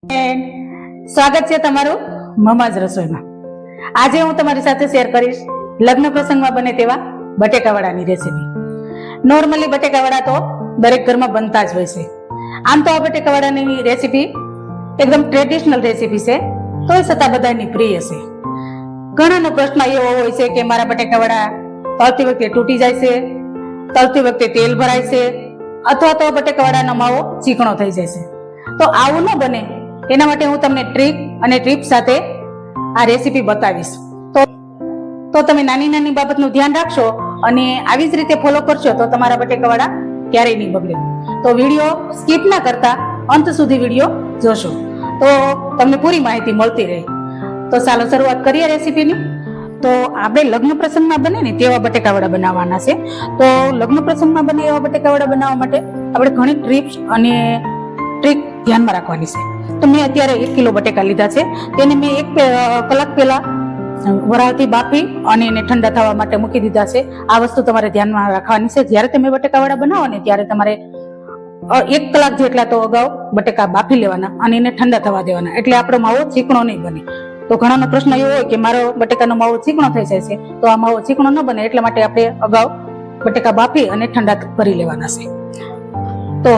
સ્વાગત છે તમારું મમાજ રસોઈમાં। આજે હું તમારી સાથે શેર કરીશ લગ્ન પ્રસંગમાં બને તેવા બટેકાવડાની રેસીપી। નોર્મલી બટેકાવડા તો દરેક ઘરમાં બનતા જ હોય છે। આમ તો આ બટેકાવડાની રેસીપી એકદમ ટ્રેડિશનલ રેસીપી છે, તોય છતાં બધાની પ્રિય છે। ઘણાનો પ્રશ્ન એવો હોય છે કે મારા બટેકાવડા તળતી વખતે તૂટી જાય છે, તળતી વખતે તેલ ભરાય છે, અથવા તો બટેકાવડાનો માવો ચીકણો થઈ જાય છે। તો આવું ન બને એના માટે હું તમને ટ્રીક અને ટિપ્સ સાથે આ રેસીપી બતાવીશ। તો તમે નાની નાની બાબતનું ધ્યાન રાખશો અને આવી જ રીતે ફોલો કરશો તો તમારા બટેકાવડા ક્યારેય નહીં બગડે। તો વિડીયો સ્કીપ ના કરતા અંત સુધી વિડીયો જોશો તો તમને પૂરી માહિતી મળતી રહે। તો ચાલો શરૂઆત કરીએ રેસીપીની। તો આપણે લગ્ન પ્રસંગમાં બને ને તેવા બટેકાવડા બનાવવાના છે। તો લગ્ન પ્રસંગમાં બને એવા બટેકાવડા બનાવવા માટે આપણે ઘણી ટિપ્સ અને ટ્રીક ધ્યાનમાં રાખવાની છે। તો મેં અત્યારે 1 કિલો બટેકા લીધા છે, તેને મેં 1 કલાક પહેલા વરાળથી બાફી અને એને ઠંડા થવા માટે મૂકી દીધા છે। આ વસ્તુ તમારે ધ્યાનમાં રાખવાની છે। જ્યારે તમે બટેકાવડા બનાવો ને ત્યારે તમારે 1 કલાક જેટલા તો અગાઉ બટેકા બાફી લેવાના અને એને ઠંડા થવા દેવાના, એટલે આપણો માવો ચીકણો નહીં બને। તો ઘણાનો પ્રશ્ન એવો હોય કે મારો બટેકાનો માવો ચીકણો થઈ જાય છે, તો આ માવો ચીકણો ન બને એટલા માટે આપણે અગાઉ બટેકા બાફી અને ઠંડા કરી લેવાના છે। તો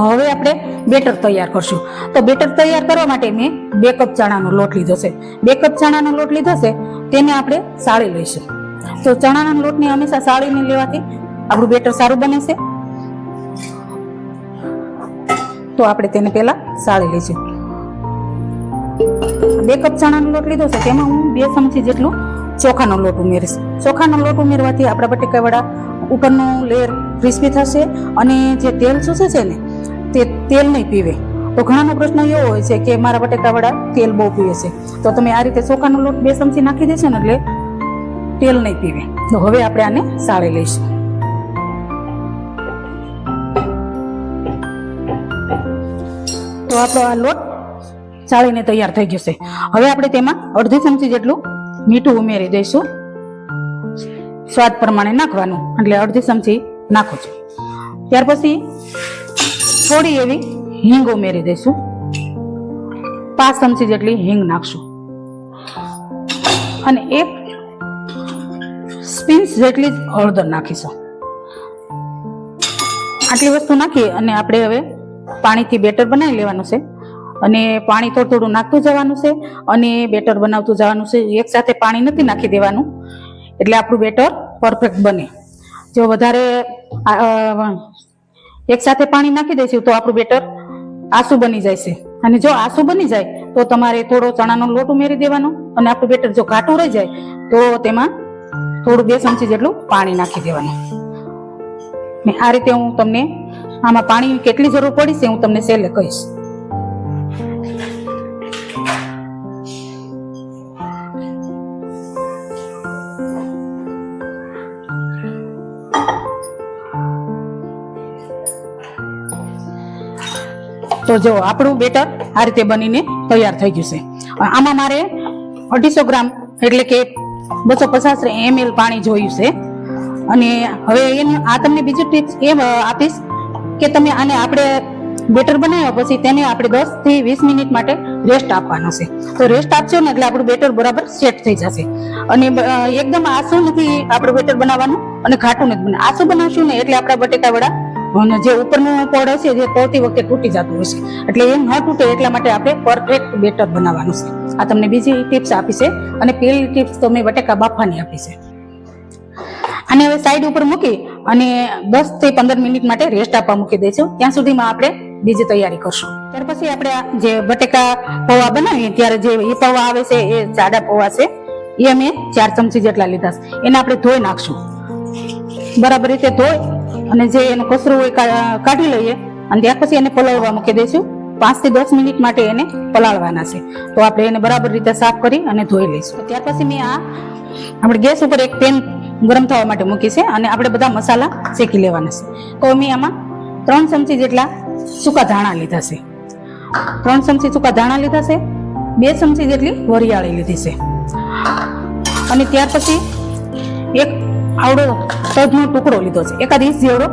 હવે આપણે બેટર તૈયાર કરશું। તો બેટર તૈયાર કરવા માટે મેં 2 કપ ચણાનો લોટ લીધો છે। 2 કપ ચણાનો લોટ લીધો છે, તેને આપણે સાળી લઈશું। તો ચણાના લોટને હંમેશા સાળીને લેવાથી આપણું બેટર સારું બને છે। તો આપણે તેને પહેલા સાળી લઈશું। 2 કપ ચણાનો લોટ લીધો છે, તેમાં હું 2 ચમચી જેટલું ચોખાનો લોટ ઉમેરીશ। ચોખાનો લોટ ઉમેરવાથી આપણા બટેકાવડા ઉપરનું લેયર ક્રિસ્પી થશે અને જે તેલ ચૂસે છે ને તે તેલ નહીં પીવે। તો ઘણાનો પ્રશ્ન એવો હોય છે કે મારા બટેકાવડા તેલ બહુ પીવે છે, તો તમે આ રીતે ચોખાનો લોટ 2 ચમચી નાખી દેશો ને એટલે તેલ નહીં પીવે। તો હવે આપણે આને સાળી લઈશું। તો આપણો આ લોટ સાળીને તૈયાર થઈ ગયો છે। હવે આપણે તેમાં અડધી ચમચી જેટલું મીઠું ઉમેરી દઈશું। સ્વાદ પ્રમાણે નાખવાનું, એટલે અડધી ચમચી નાખો છો। ત્યાર પછી થોડી એવી હિંગ ઉમેરી દઈશું। 5 ચમચી જેટલી હિંગ નાખશું અને 1 સ્પિન્ચ જેટલી હળદર નાખીશું। આટલી વસ્તુ નાખી અને આપણે હવે પાણીથી બેટર બનાવી લેવાનું છે અને પાણી થોડું થોડું નાખતું જવાનું છે અને બેટર બનાવતું જવાનું છે। એક સાથે પાણી નથી નાખી દેવાનું, એટલે આપણું બેટર પરફેક્ટ બને। જો વધારે એક સાથે પાણી નાખી દઈશું તો આપણું બેટર આસુ બની જાય છે, અને જો આસુ બની જાય તો તમારે થોડો ચણાનો લોટ ઉમેરી દેવાનો અને આપણું બેટર જો ઘાટું રહી જાય તો તેમાં થોડું 2 ચમચી જેટલું પાણી નાખી દેવાનું। ને આ રીતે હું તમને આમાં પાણીની કેટલી જરૂર પડી છે હું તમને છેલ્લે કહીશ। તો જો આપણું બેટર આ રીતે બનીને તૈયાર થઈ ગયું છે। આમાં મારે 250 ગ્રામ એટલે કે 250 ml પાણી જોયું છે। અને હવે આ તમને બીજું ટિપ્સ એ આપીશ કે તમે આને આપણે બેટર બનાવ્યા પછી તેને આપણે 10 થી 20 મિનિટ માટે રેસ્ટ આપવાનો છે। તો રેસ્ટ આપશો ને એટલે આપણું બેટર બરાબર સેટ થઈ જશે અને એકદમ આસુ નથી આપણું બેટર બનાવવાનું અને ઘાટું નથી બને। આસુ બનાવશું ને એટલે આપણા બટેકાવડા જે ઉપરનું પડ હશે જે તળતી વખતે તૂટી જતું હશે, એટલે એ ન તૂટે એટલા માટે આપણે પરફેક્ટ બેટર બનાવવાનું છે। આ તમને બીજી ટિપ્સ આપી છે અને પહેલી ટિપ્સ તો મેં બટેકા બાફવાની આપી છે। આને હવે સાઈડ ઉપર મૂકી અને 10 થી 15 મિનિટ માટે રેસ્ટ આપવા મૂકી દઈશું। ત્યાં સુધીમાં આપણે બીજી તૈયારી કરશું। ત્યાર પછી આપણે જે બટેકા પૌવા બનાવીએ ત્યારે જે એ પૌવા આવે છે એ જાડા પૌવા છે, એ અમે 4 ચમચી જેટલા લીધા છે। એને આપણે ધોઈ નાખશું, બરાબર રીતે ધોઈ અને જે એનું કચરું હોય કાઢી લઈએ અને ત્યાર પછી એને પલાળવા મૂકી દઈશું। 5 થી 10 મિનિટ માટે એને પલાળવાના છે। તો આપણે એને બરાબર રીતે સાફ કરી અને ધોઈ લઈશું। ત્યાર પછી મેં આપણે ગેસ ઉપર એક પેન ગરમ થવા માટે મૂકી છે અને આપણે બધા મસાલા શેકી લેવાના છે। તો મેં આમાં 3 ચમચી જેટલા સૂકા ધાણા લીધા છે। 3 ચમચી સૂકા ધાણા લીધા છે, 2 ચમચી જેટલી વરિયાળી લીધી છે અને ત્યાર પછી 1 આવડો તજનો ટુકડો લીધો છે, એકાદ ઇંચ જેવડો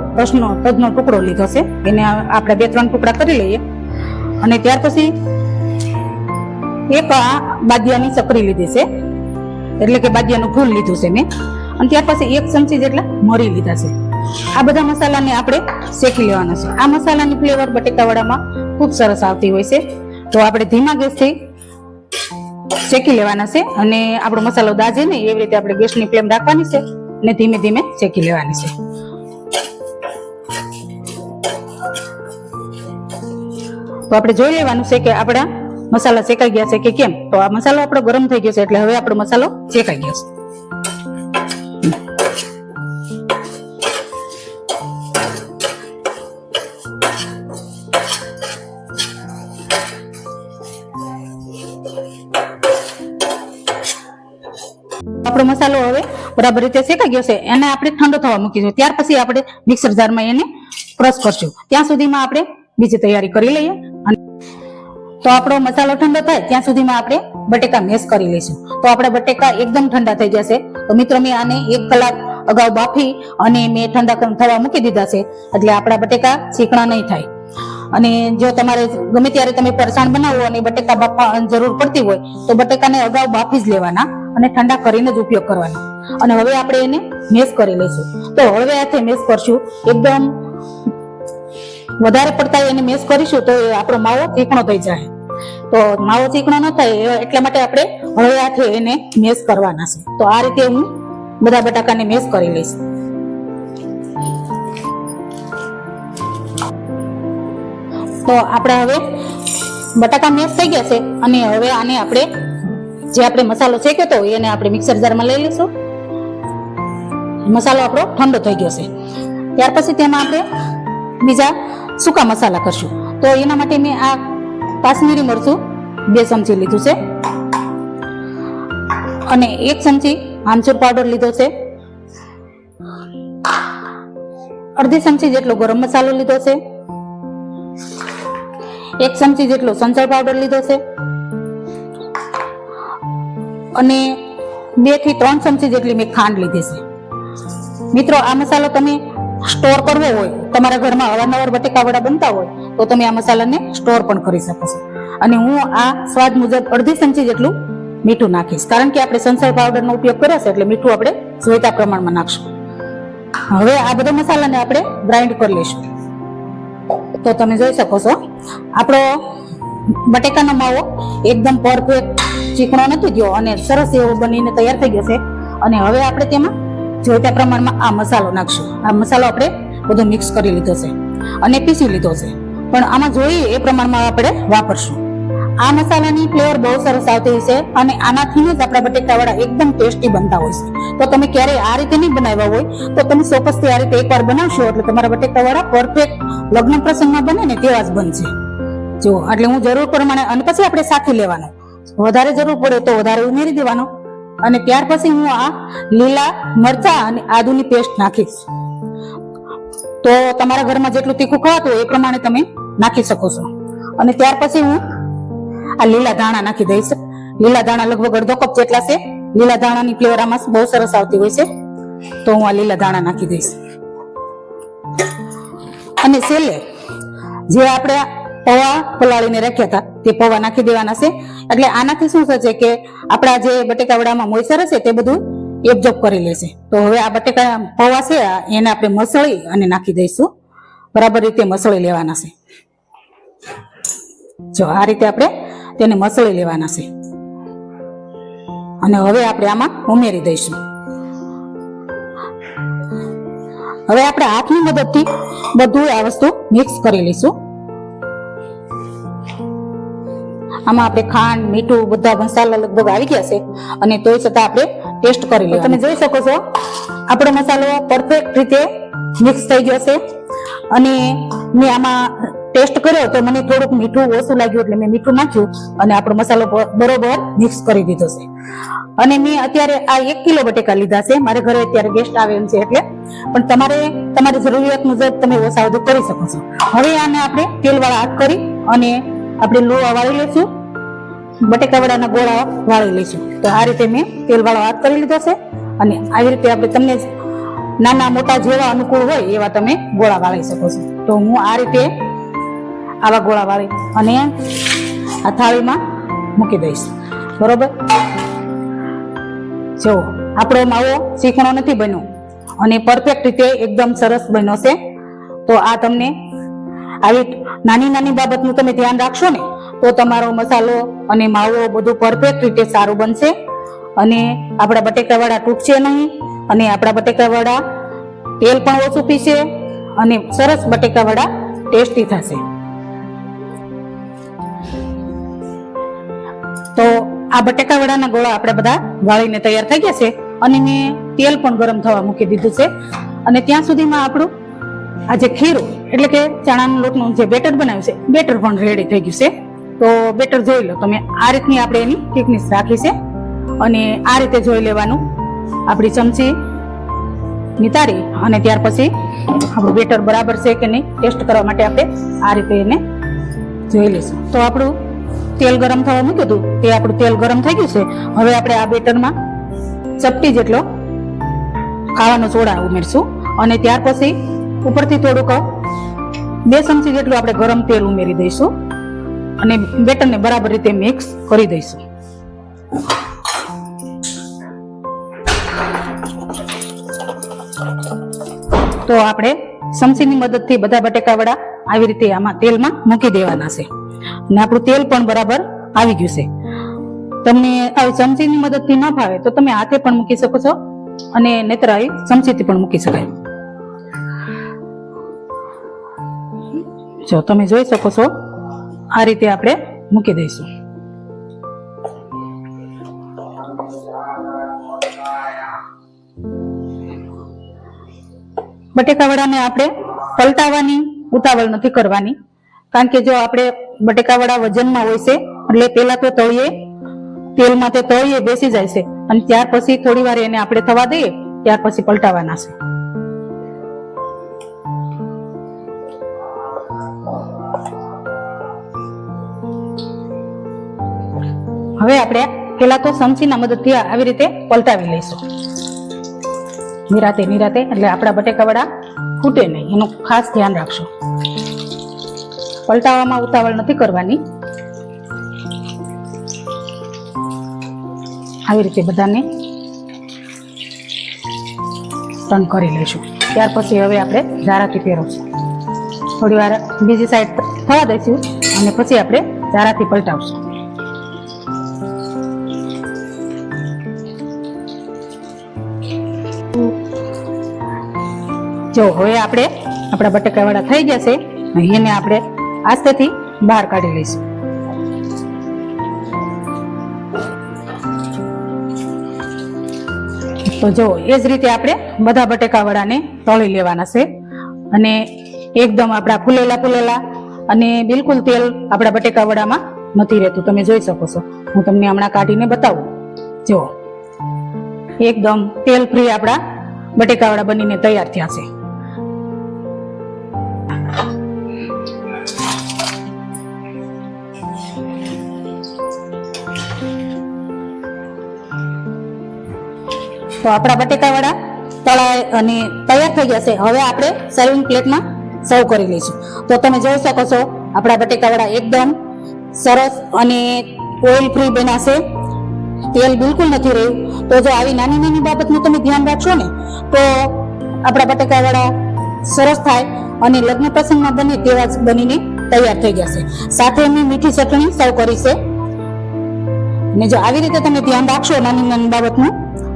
તજનો ટુકડો લીધો છે. એને આપણે 2-3 ટુકડા કરી લઈએ. અને ત્યાર પછી એક આ બાદિયાની ચકરી લીધી છે, એટલે કે બાદિયાનું ફૂલ લીધું છે મેં. અને ત્યાર પછી 1 ચમચી જેટલા મરી લીધા છે. આ બધા મસાલાને આપણે શેકી લેવાના છે. આ મસાલાની ફ્લેવર બટેકાવડામાં ખૂબ સરસ આવતી હોય છે. તો આપણે ધીમા ગેસથી શેકી લેવાના છે. અને આપણો મસાલો દાજે ને એવી રીતે આપણે ગેસની ફ્લેમ રાખવાની છે અને ધીમે ધીમે શેકી લેવાની છે. તો આપણે જોઈ લેવાનું છે કે આપણા મસાલા શેકાઈ ગયા છે કે કેમ. તો આ મસાલો આપણો ગરમ થઈ ગયો છે, એટલે હવે આપણો મસાલો શેકાઈ ગયો છે. આપણો મસાલો હવે બરાબર રીતે શેકાઈ ગયો છે. એને આપણે ઠંડો થવા મૂકીશું. ત્યાર પછી આપણે મિક્સર જારમાં એને ક્રશ કરશું. ત્યાં સુધીમાં આપણે બીજી તૈયારી કરી લઈએ. તો આપણો મસાલો ઠંડો થાય ત્યાં સુધીમાં આપણે બટેકા મેશ કરી લઈશું. તો આપણા બટેકા એકદમ ઠંડા થઈ જશે. તો મિત્રો મેં આને 1 કલાક અગાઉ બાફી અને મેં ઠંડા થવા મૂકી દીધા છે, એટલે આપણા બટેકા ચીકણા નહીં થાય. અને જો તમારે ગમે ત્યારે તમે ફરસાણ બનાવો અને બટેકા બાફવા જરૂર પડતી હોય તો બટેકાને અગાઉ બાફી જ લેવાના અને ઠંડા કરીને જ ઉપયોગ કરવાનો. અને હવે આપણે એને મેશ કરી લઈશું. તો હળવે હાથે મેશ કરશું. એકદમ વધારે પડતા એને મેશ કરીશું તો આપણો માવો ચીકણો થઈ જાય. તો માવો ચીકણો ન થાય એટલા માટે આપણે હળવે હાથે એને મેશ કરવાના છે. તો આ રીતે હું બધા બટાકાને મેશ કરી લઈશ. તો આપણે હવે બટાકા મેશ થઈ ગયા છે. અને હવે આને આપણે જે આપણે મસાલો શેક્યો હતો એને આપણે મિક્સર જારમાં લઈ લઈશું. મસાલો આપણો ઠંડો થઈ ગયો છે. ત્યાર પછી તેમાં આપણે બીજા સૂકા મસાલા કરશું. તો એના માટે મેં આ કાશ્મીરી મરચું 2 ચમચી લીધું છે અને 1 ચમચી આમચૂર પાવડર લીધો છે. અડધી ચમચી જેટલો ગરમ મસાલો લીધો છે. 1 ચમચી જેટલો સંચળ પાવડર લીધો છે અને 2 થી 3 ચમચી જેટલી મેં ખાંડ લીધી છે. મિત્રો આ મસાલો તમે સ્ટોર કરવો હોય, તમારા ઘરમાં અવારનવાર બટેકાવડા બનતા હોય તો તમે આ મસાલાને સ્ટોર પણ કરી શકો છો. અને હું આ સ્વાદ મુજબ અડધી ચમચી જેટલું મીઠું નાખીશ, કારણ કે આપણે સંચળ પાવડરનો ઉપયોગ કર્યો છે એટલે મીઠું આપણે જોઈતા પ્રમાણમાં નાખશું. હવે આ બધા મસાલાને આપણે ગ્રાઇન્ડ કરી લઈશું. તો તમે જોઈ શકો છો આપણો બટેકાનો માવો એકદમ પરફેક્ટ ચીકણો નથી થયો અને સરસ એવો બનીને તૈયાર થઈ ગયો છે. અને હવે આપણે તેમાં જોઈતા પ્રમાણમાં આ મસાલો નાખશું. આ મસાલો આપણે બધો મિક્સ કરી લીધો છે અને પીસી લીધો છે, પણ આમાં જોઈએ એ પ્રમાણમાં આપણે વાપરશું. આ મસાલાની ફ્લેવર બહુ સરસ આવતી છે અને આનાથી જ આપણા બટેકાવાળા એકદમ ટેસ્ટી બનતા હોય છે. તો તમે ક્યારેય આ રીતે નહીં બનાવ્યા હોય તો તમે ચોક્કસથી આ રીતે એકવાર બનાવશો એટલે તમારા બટેકાવાળા પરફેક્ટ લગ્ન પ્રસંગમાં બને ને તેવા જ બનશે. જો એટલે હું જરૂર પ્રમાણે અને પછી આપણે સાથી લેવાનો, વધારે જરૂર પડે તો વધારે ઉમેરી દેવાનો. અને ત્યાર પછી હું આ લીલા મરચા અને આદુની પેસ્ટ નાખીશ. તો તમારા ઘરમાં જેટલું તીખું ખાતું હોય એ પ્રમાણે તમે નાખી શકો છો. અને ત્યાર પછી હું આ લીલા ધાણા નાખી દઈશ. લીલા ધાણા લગભગ અડધો કપ જેટલા છે. લીલા ધાણાની ફ્લેવર આમાં બહુ સરસ આવતી હોય છે, તો હું આ લીલા ધાણા નાખી દઈશ. અને છેલ્લે જે આપણે પૌવા પલાળીને રાખ્યા હતા તે પૌવા નાખી દેવાના છે. એટલે આનાથી શું થશે કે આપણા જે બટેકાવડામાં મોઈસર હશે તે બધું એબ્ઝોર્બ કરી લેશે. તો હવે આ બટેકા પૌવા છે એને આપણે મસળી અને નાખી દઈશું. બરાબર રીતે મસળી લેવાના છે. જો આ રીતે આપણે તેને મસળી લેવાના છે અને હવે આપણે આમાં ઉમેરી દઈશું. હવે આપણે હાથની મદદથી બધું આ વસ્તુ મિક્સ કરી લઈશું. આમાં આપણે ખાંડ, મીઠું બધા મસાલા લગભગ આવી ગયા છે અને તોય છતાં આપણે ટેસ્ટ કરી લઈએ. તમે જોઈ શકો છો આપણો મસાલો પરફેક્ટ રીતે મિક્સ થઈ ગયો છે. અને મેં આમાં ટેસ્ટ કર્યો તો મને થોડુંક મીઠું ઓછું લાગ્યું એટલે મેં મીઠું નાખ્યું અને આપણો મસાલો બરોબર મિક્સ કરી દીધો છે. અને મેં અત્યારે આ 1 કિલો બટેકા લીધા છે. મારે ઘરે અત્યારે ગેસ્ટ આવે એમ છે એટલે, પણ તમારે તમારી જરૂરિયાત મુજબ તમે ઓછા વધુ કરી શકો છો. હવે આને આપણે તેલવાળા હાથ કરી અને આપણે લોહા વાળી લઈશું. બટેકાવાળાના ગોળા વાળી લઈશું. તો આ રીતે મેં તેલવાળો હાથ કરી લીધો છે અને આવી રીતે આપણે તમને નાના મોટા જેવા અનુકૂળ હોય એવા તમે ગોળા વાળી શકો છો. તો હું આ રીતે આવા ગોળા વાળી અને આ થાળીમાં મૂકી દઈશ. બરોબર, જો આપણો માવો શીખણો નથી બન્યો અને પરફેક્ટ રીતે એકદમ સરસ બન્યો છે. તો આ તમને આવી નાની નાની બાબતનું તમે ધ્યાન રાખશો ને તો તમારો મસાલો અને માવો બધું પરફેક્ટ રીતે સારું બનશે અને આપણા બટેકાવાળા તૂટશે નહીં અને આપણા બટેકાવાળા તેલ પણ ઓછું પીશે અને સરસ બટેકાવાળા ટેસ્ટી થશે. તો આ બટેકાવાળાના ગોળા આપણે બધા વાળીને તૈયાર થઈ ગયા છે અને મેં તેલ પણ ગરમ થવા મૂકી દીધું છે. અને ત્યાં સુધીમાં આપણું આ જે ખીરું એટલે કે ચણાના લોટનું જે બેટર બનાવ્યું છે બેટર પણ રેડી થઈ ગયું છે. તો બેટર જોઈ લો તમે. આ રીતની આપણે એની થિકનેસ રાખી છે અને આ રીતે જોઈ લેવાનું. આપણી ચમચી નિતારી અને ત્યાર પછી આપણું બેટર બરાબર છે કે નહીં ટેસ્ટ કરવા માટે આપણે આ રીતે એને જોઈ લઈશું. તો આપણું તેલ ગરમ થવા મૂક્યું હતું તે આપણું તેલ ગરમ થઈ ગયું છે. હવે આપણે આ બેટરમાં ચપટી જેટલો ખાવાનો સોડા ઉમેરશું અને ત્યાર પછી ઉપરથી થોડુંક 2 ચમચી જેટલું આપણે ગરમ તેલ ઉમેરી દઈશું અને બેટરને બરાબર રીતે મિક્સ કરી દઈશું. તો આપણે ચમચીની મદદથી બધા બટેકાવડા આવી રીતે આમાં તેલમાં મૂકી દેવાના છે અને આપણું તેલ પણ બરાબર આવી ગયું છે. તમને આવી ચમચીની મદદથી ન ફાવે તો તમે હાથે પણ મૂકી શકો છો અને નહીતર આવી ચમચીથી પણ મૂકી શકાય. જો તમે જોઈ શકો છો આ રીતે આપણે મૂકી દઈશું. બટેકાવડાને આપણે પલટાવવાની ઉતાવળ નથી કરવાની કારણ કે જો આપણે બટેકાવડા વજનમાં હોય છે એટલે પેલા તો તળીએ તેલમાં તે તળીએ બેસી જાય છે અને ત્યાર પછી થોડી વાર એને આપણે થવા દઈએ ત્યાર પછી પલટાવવાના છે. હવે આપણે પેલા તો ચમચીના મદદથી આવી રીતે પલટાવી લઈશું નિરાતે નિરાતે એટલે આપણા બટેકાવડા ફૂટે નહીં એનું ખાસ ધ્યાન રાખશો. પલટાવવામાં ઉતાવળ નથી કરવાની. આવી રીતે બધાને ટર્ન કરી લઈશું. ત્યાર પછી હવે આપણે ઝારાથી ફેરવશું. થોડી વાર બીજી સાઈડ થવા દઈશું અને પછી આપણે ઝારાથી પલટાવશું. જો હવે આપણે આપણા બટેકાવાળા થઈ ગયા છે એને આપણે આસ્તેથી બહાર કાઢી લઈશું. તો જો એ જ રીતે આપણે બધા બટેકાવાળાને તળી લેવાના છે અને એકદમ આપણા ફૂલેલા અને બિલકુલ તેલ આપણા બટેકાવાળામાં નથી રહેતું. તમે જોઈ શકો છો. હું તમને હમણાં કાઢીને બતાવું. જો એકદમ તેલ ફ્રી આપણા બટેકાવાળા બનીને તૈયાર થયા છે. તો આપણા બટેકાવાળા તળાય અને તૈયાર થઈ ગયા છે. હવે આપણે સર્વિંગ પ્લેટમાં સર્વ કરી લઈશું. તો તમે જોઈ શકો છો આપણા બટેકાવાળા એકદમ સરસ અને ઓઇલ ફ્રી બન્યા છે. તેલ બિલકુલ નથી રહ્યું. તો જો આવી નાની નાની બાબતનું તમે ધ્યાન રાખશો ને તો આપણા બટેકાવાળા સરસ થાય અને લગ્ન પ્રસંગમાં બને તેવા જ બનીને તૈયાર થઈ ગયા છે. સાથે મેં મીઠી ચટણી સર્વ કરી છે. ને જો આવી રીતે તમે ધ્યાન રાખશો નાની નાની બાબતનું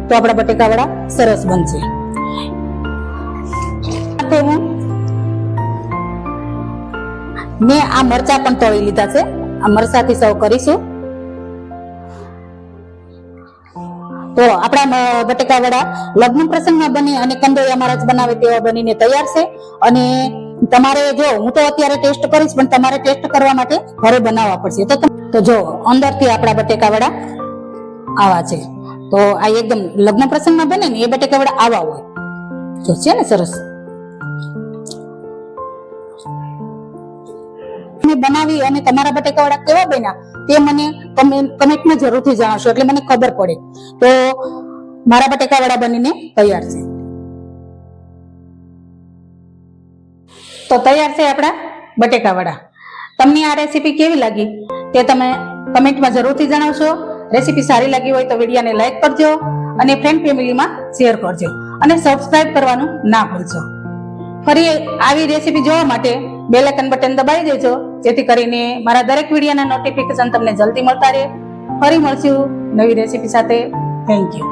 તો આપણા બટેકાવાળા સરસ બનશે. મેં આ મરચા પણ તળી લીધા છે. આ મરચાથી સર્વ કરીશું. તો આપણા બટેકાવાળા લગ્ન પ્રસંગમાં બને અને કંદોયા મહારાજ બનાવે તેવા બનીને તૈયાર છે. અને તમારે જો હું તો અત્યારે ટેસ્ટ કરીશ પણ તમારે ટેસ્ટ કરવા માટે ઘરે બનાવવા પડશે. તો જો અંદરથી આપણા બટેકાવાળા આવા છે. તો આ એકદમ લગ્ન પ્રસંગમાં બને ને એ બટેકાવાળા આવા હોય. જો છે ને સરસ. બનાવી અને તમારા બટેકાવાળા કેવા બન્યા તે મને કમેન્ટમાં જરૂરથી જણાવશો એટલે મને ખબર પડે. તો મારા બટેકાવાળા બનીને તૈયાર છે. તો તૈયાર છે આપણા બટેકા વડા. તમને આ રેસીપી કેવી લાગી તે તમે કમેન્ટમાં જરૂરથી જણાવશો. રેસીપી સારી લાગી હોય તો વિડીયોને લાઈક કરજો અને ફ્રેન્ડ ફેમિલીમાં શેર કરજો અને સબસ્ક્રાઇબ કરવાનું ના ભૂલશો. ફરી આવી રેસીપી જોવા માટે બેલ આઇકન બટન દબાવી દેજો, જેથી કરીને મારા દરેક વિડીયોના નોટિફિકેશન તમને જલ્દી મળતા રહે. ફરી મળશું નવી રેસીપી સાથે. Thank you.